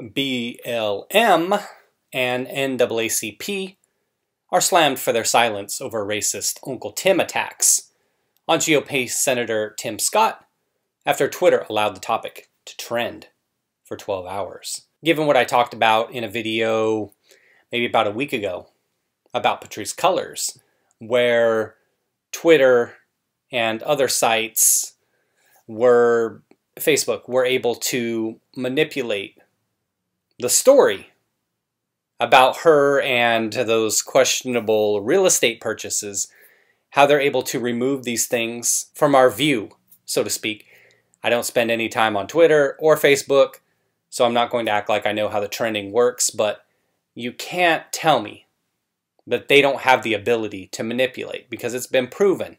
BLM and NAACP are slammed for their silence over racist Uncle Tim attacks on GOP Senator Tim Scott after Twitter allowed the topic to trend for 12 hours. Given what I talked about in a video maybe about a week ago about Patrisse Cullors, where Twitter and other sites Facebook were able to manipulate the story about her and those questionable real estate purchases, how they're able to remove these things from our view, so to speak. I don't spend any time on Twitter or Facebook, so I'm not going to act like I know how the trending works, but you can't tell me that they don't have the ability to manipulate, because it's been proven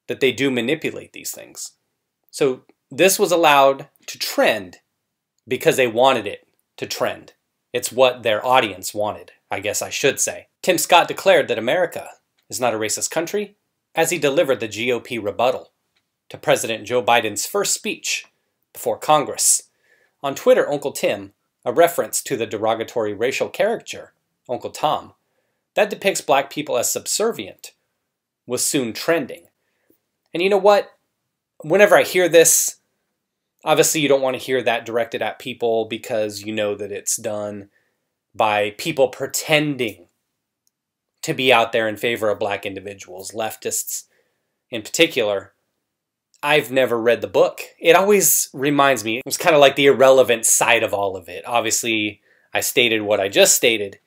that they do manipulate these things. So this was allowed to trend because they wanted it to trend. It's what their audience wanted, I guess I should say. Tim Scott declared that America is not a racist country as he delivered the GOP rebuttal to President Joe Biden's first speech before Congress. On Twitter, Uncle Tim, a reference to the derogatory racial caricature, Uncle Tom, that depicts black people as subservient, was soon trending. And you know what? Whenever I hear this, obviously you don't want to hear that directed at people because you know that it's done by people pretending to be out there in favor of black individuals, leftists in particular. I've never read the book. It always reminds me, it's kind of like the irrelevant side of all of it. Obviously, I stated what I just stated,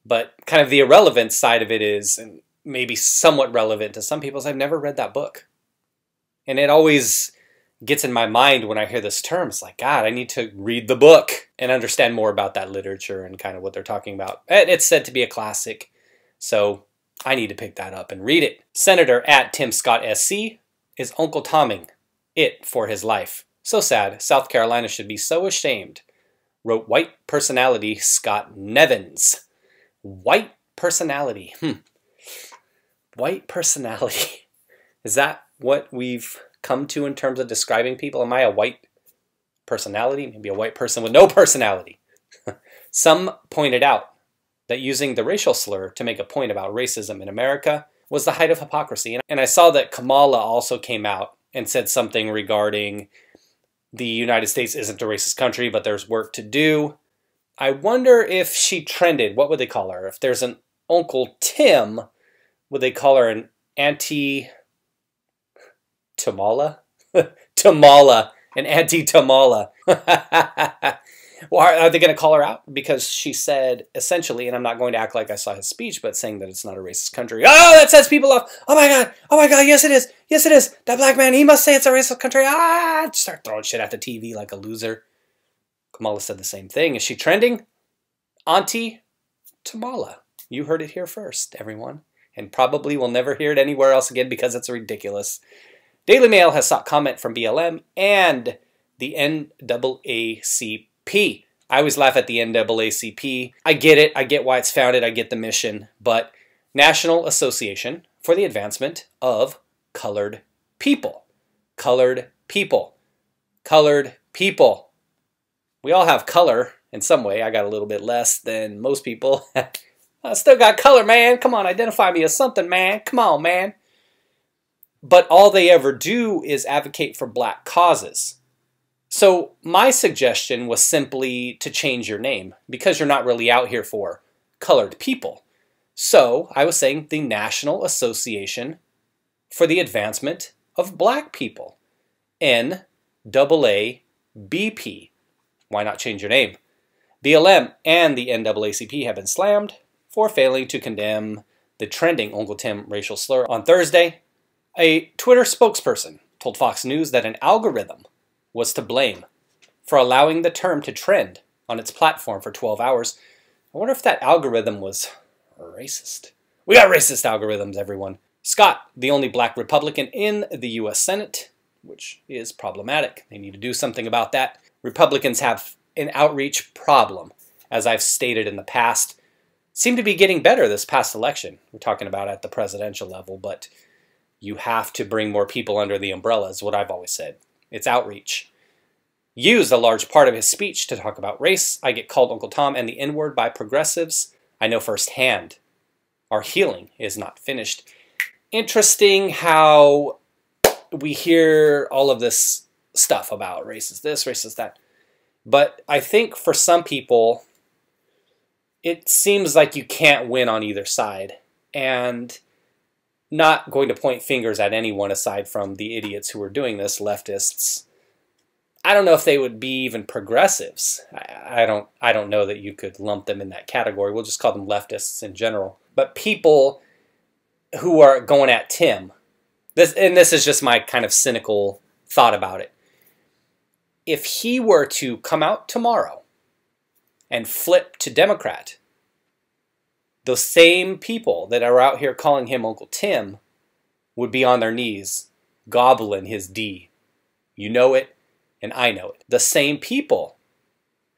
but kind of the irrelevant side of it is, and maybe somewhat relevant to some people, is I've never read that book. And it always gets in my mind when I hear this term. It's like, God, I need to read the book and understand more about that literature and kind of what they're talking about. It's said to be a classic, so I need to pick that up and read it. Senator at Tim Scott SC is Uncle Tomming it for his life. So sad. South Carolina should be so ashamed, wrote white personality Scott Nevins. White personality. White personality. Is that what we've come to in terms of describing people? Am I a white personality? Maybe a white person with no personality. Some pointed out that using the racial slur to make a point about racism in America was the height of hypocrisy. And I saw that Kamala also came out and said something regarding the United States isn't a racist country, but there's work to do. I wonder if she trended. What would they call her? If there's an Uncle Tim, would they call her an Auntie Tom-ala? Tom-ala. An Auntie Tom-ala. Well, are they going to call her out? Because she said, essentially, and I'm not going to act like I saw his speech, but saying that it's not a racist country. Oh, that sets people off. Oh my God, yes it is. Yes it is. That black man, he must say it's a racist country. Ah, start throwing shit at the TV like a loser. Kamala said the same thing. Is she trending? Auntie Tom-ala. You heard it here first, everyone. And probably will never hear it anywhere else again because it's ridiculous. Daily Mail has sought comment from BLM and the NAACP. I always laugh at the NAACP. I get it. I get why it's founded. I get the mission. But National Association for the Advancement of Colored People. Colored people. Colored people. We all have color in some way. I got a little bit less than most people. I still got color, man. Come on, identify me as something, man. Come on, man. But all they ever do is advocate for black causes. So my suggestion was simply to change your name because you're not really out here for colored people. So I was saying the National Association for the Advancement of Black People. NAACP. Why not change your name? BLM and the NAACP have been slammed for failing to condemn the trending Uncle Tim racial slur. On Thursday, a Twitter spokesperson told Fox News that an algorithm was to blame for allowing the term to trend on its platform for 12 hours. I wonder if that algorithm was racist. We got racist algorithms, everyone. Scott, the only black Republican in the U.S. Senate, which is problematic. They need to do something about that. Republicans have an outreach problem, as I've stated in the past. Seem to be getting better this past election. We're talking about at the presidential level, but you have to bring more people under the umbrella, is what I've always said. It's outreach. used a large part of his speech to talk about race. I get called Uncle Tom and the N-word by progressives. I know firsthand our healing is not finished. Interesting how we hear all of this stuff about race is this, race is that. But I think for some people, it seems like you can't win on either side. And not going to point fingers at anyone aside from the idiots who are doing this, leftists. I don't know if they would be even progressives. I don't know that you could lump them in that category. We'll just call them leftists in general. But people who are going at Tim, this is just my kind of cynical thought about it. If he were to come out tomorrow and flip to Democrat, those same people that are out here calling him Uncle Tim would be on their knees, gobbling his D. You know it, and I know it. The same people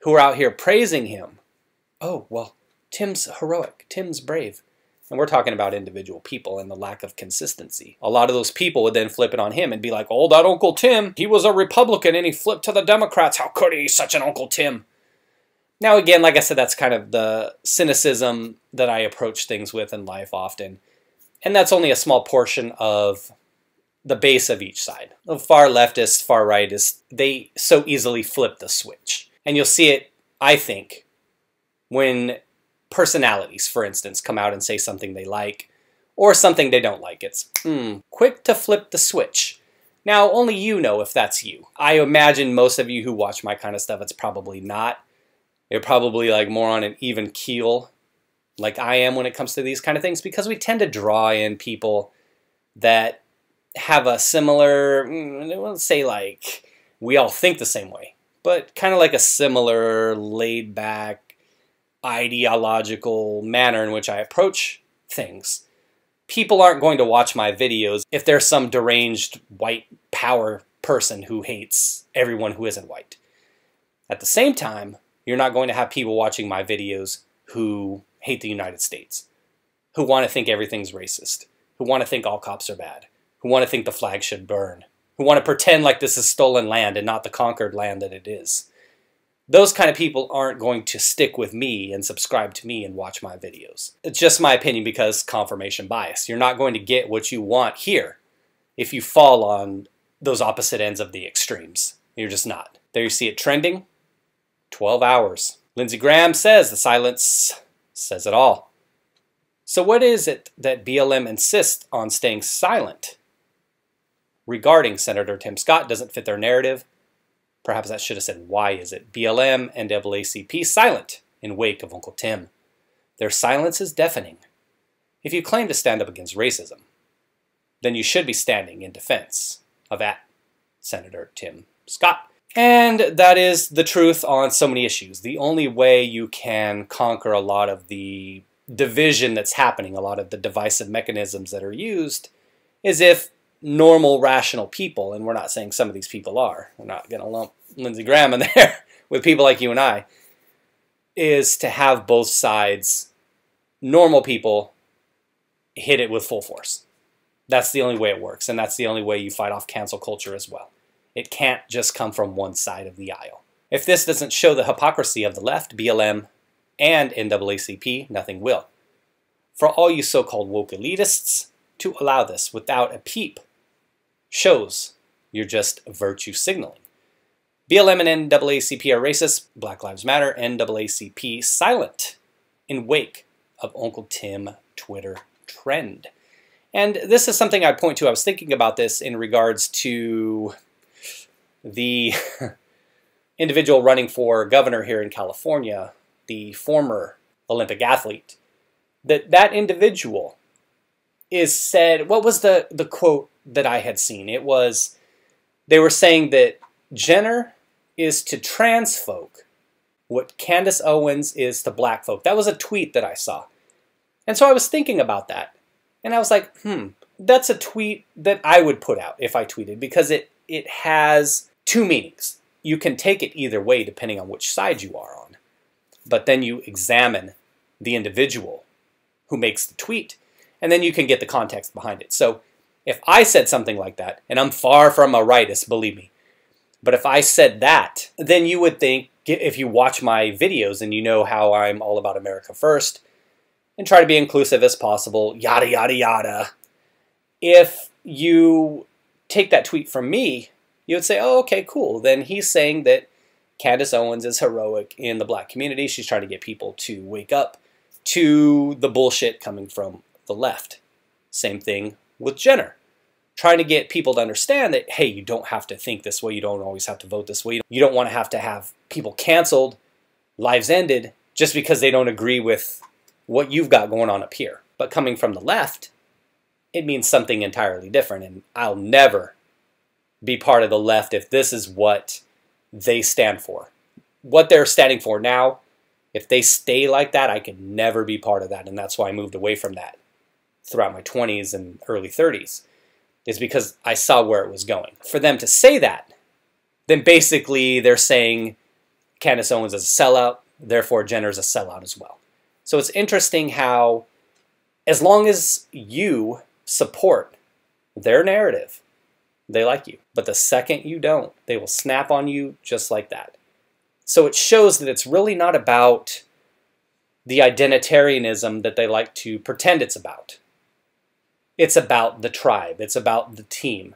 who are out here praising him. Oh, well, Tim's heroic, Tim's brave. And we're talking about individual people and the lack of consistency. A lot of those people would then flip it on him and be like, oh, that Uncle Tim, he was a Republican and he flipped to the Democrats. How could he? He's such an Uncle Tim. Now, again, like I said, that's kind of the cynicism that I approach things with in life often. And that's only a small portion of the base of each side. The far leftists, far rightists, they so easily flip the switch. And you'll see it, I think, when personalities, for instance, come out and say something they like or something they don't like. It's quick to flip the switch. Now, only you know if that's you. I imagine most of you who watch my kind of stuff, it's probably not. You're probably like more on an even keel like I am when it comes to these kind of things, because we tend to draw in people that have a similar, I won't say like we all think the same way, but kind of like a similar laid back ideological manner in which I approach things. People aren't going to watch my videos if there's some deranged white power person who hates everyone who isn't white. At the same time, you're not going to have people watching my videos who hate the United States, who want to think everything's racist, who want to think all cops are bad, who want to think the flag should burn, who want to pretend like this is stolen land and not the conquered land that it is. Those kind of people aren't going to stick with me and subscribe to me and watch my videos. It's just my opinion because confirmation bias. You're not going to get what you want here if you fall on those opposite ends of the extremes. You're just not. There you see it trending. 12 hours. Lindsey Graham says the silence says it all. So what is it that BLM insists on staying silent regarding Senator Tim Scott? Doesn't fit their narrative. Perhaps I should have said, why is it BLM and NAACP silent in wake of Uncle Tim? Their silence is deafening. If you claim to stand up against racism, then you should be standing in defense of Senator Tim Scott. And that is the truth on so many issues. The only way you can conquer a lot of the division that's happening, a lot of the divisive mechanisms that are used, is if normal, rational people, and we're not saying some of these people are, we're not going to lump Lindsey Graham in there with people like you and I, is to have both sides, normal people, hit it with full force. That's the only way it works, and that's the only way you fight off cancel culture as well. It can't just come from one side of the aisle. If this doesn't show the hypocrisy of the left, BLM, and NAACP, nothing will. For all you so-called woke elitists, to allow this without a peep shows you're just virtue signaling. BLM and NAACP are racist, Black Lives Matter, NAACP silent in wake of Uncle Tim Twitter trend. And this is something I'd point to. I was thinking about this in regards to the individual running for governor here in California, the former Olympic athlete, that individual is said, what was the quote that I had seen? It was, they were saying that Jenner is to trans folk what Candace Owens is to black folk. That was a tweet that I saw. And so I was thinking about that. And I was like, that's a tweet that I would put out if I tweeted, because it has two meanings. You can take it either way depending on which side you are on. But then you examine the individual who makes the tweet, and then you can get the context behind it. So if I said something like that, and I'm far from a rightist, believe me, But if I said that, then you would think, if you watch my videos and you know how I'm all about America first and try to be inclusive as possible, yada, yada, yada. If you take that tweet from me, you would say, oh, okay, cool. Then he's saying that Candace Owens is heroic in the black community. She's trying to get people to wake up to the bullshit coming from the left. Same thing with Jenner. Trying to get people to understand that, hey, you don't have to think this way. You don't always have to vote this way. You don't want to have people canceled, lives ended, just because they don't agree with what you've got going on up here. But coming from the left, it means something entirely different. And I'll never be part of the left if this is what they stand for. What they're standing for now, if they stay like that, I could never be part of that. And that's why I moved away from that throughout my 20s and early 30s. Is because I saw where it was going. For them to say that, then basically they're saying Candace Owens is a sellout, therefore Jenner's a sellout as well. So it's interesting how, as long as you support their narrative, they like you. But the second you don't, they will snap on you just like that. So it shows that it's really not about the identitarianism that they like to pretend it's about. It's about the tribe. It's about the team.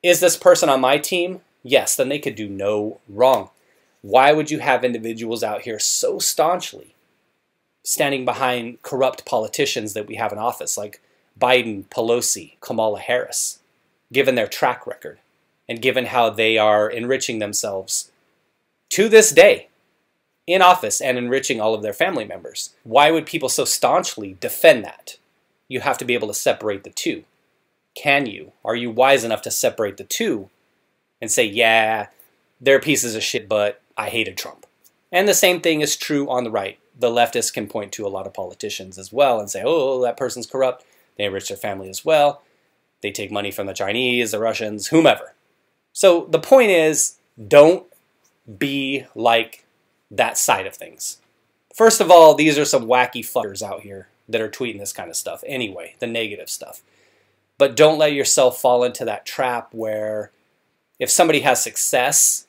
Is this person on my team? Yes, then they could do no wrong. Why would you have individuals out here so staunchly standing behind corrupt politicians that we have in office, like Biden, Pelosi, Kamala Harris, given their track record and given how they are enriching themselves to this day in office and enriching all of their family members? Why would people so staunchly defend that? You have to be able to separate the two. Can you? Are you wise enough to separate the two and say, yeah, they're pieces of shit, but I hated Trump? And the same thing is true on the right. The leftists can point to a lot of politicians as well and say, oh, that person's corrupt. They enrich their family as well. They take money from the Chinese, the Russians, whomever. So the point is, don't be like that side of things. First of all, these are some wacky fuckers out here that are tweeting this kind of stuff anyway, the negative stuff. But don't let yourself fall into that trap where if somebody has success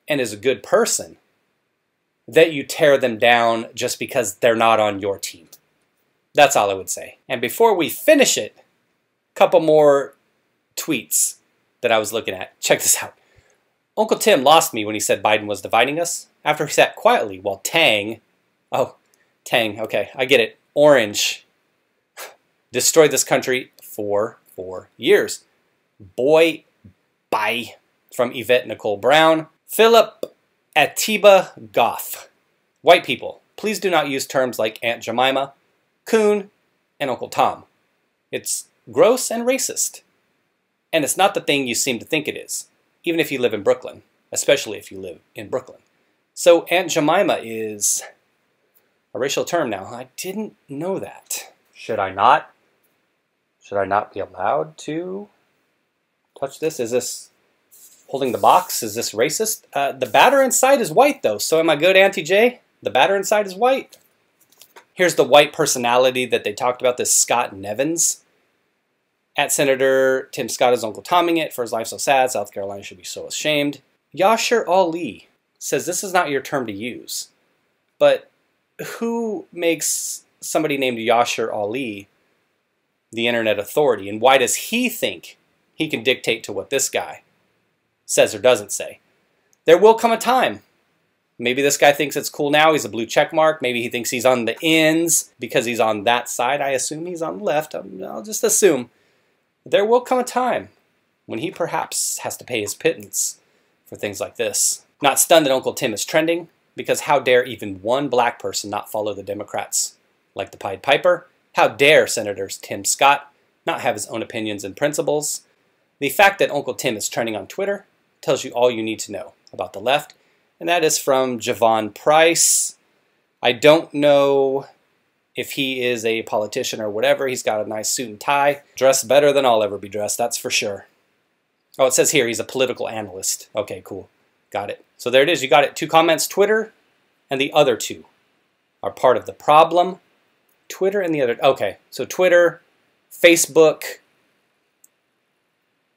and is a good person, that you tear them down just because they're not on your team. That's all I would say. And before we finish it, a couple more tweets that I was looking at. Check this out. Uncle Tim lost me when he said Biden was dividing us after he sat quietly while Tang, okay, I get it, Orange, destroyed this country for 4 years. Boy, bye. From Yvette Nicole Brown. Philip Atiba Goff. White people, please do not use terms like Aunt Jemima, Coon, and Uncle Tom. It's gross and racist. And it's not the thing you seem to think it is, even if you live in Brooklyn, especially if you live in Brooklyn. So Aunt Jemima is a racial term now. I didn't know that. Should I not? Should I not be allowed to touch this? Is this holding the box? Is this racist? The batter inside is white, though. So am I good, Auntie J? The batter inside is white. Here's the white personality that they talked about, this Scott Nevins. At Senator Tim Scott is Uncle Tomming it. For his life so sad, South Carolina should be so ashamed. Yasher Ali says this is not your term to use. But who makes somebody named Yasher Ali the internet authority? And why does he think he can dictate to what this guy says or doesn't say? There will come a time. Maybe this guy thinks it's cool now. He's a blue check mark. Maybe he thinks he's on the ends because he's on that side. I assume he's on the left. I'll just assume. There will come a time when he perhaps has to pay his pittance for things like this. Not stunned that Uncle Tim is trending, because how dare even one black person not follow the Democrats like the Pied Piper? How dare Senator Tim Scott not have his own opinions and principles? The fact that Uncle Tim is trending on Twitter tells you all you need to know about the left, and that is from Javon Price. I don't know if he is a politician or whatever. He's got a nice suit and tie. Dressed better than I'll ever be dressed, that's for sure. Oh, it says here he's a political analyst. Okay, cool. Got it. So there it is. You got it. 2 comments. Twitter and the other 2 are part of the problem. Twitter and the other... Okay, so Twitter, Facebook.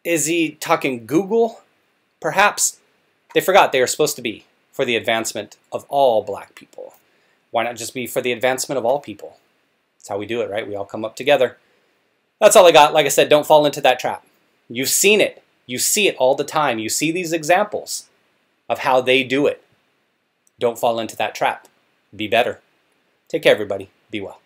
Is he talking Google? Perhaps. They forgot they are supposed to be for the advancement of all black people. Why not just be for the advancement of all people? That's how we do it, right? We all come up together. That's all I got. Like I said, don't fall into that trap. You've seen it. You see it all the time. You see these examples of how they do it. Don't fall into that trap. Be better. Take care, everybody. Be well.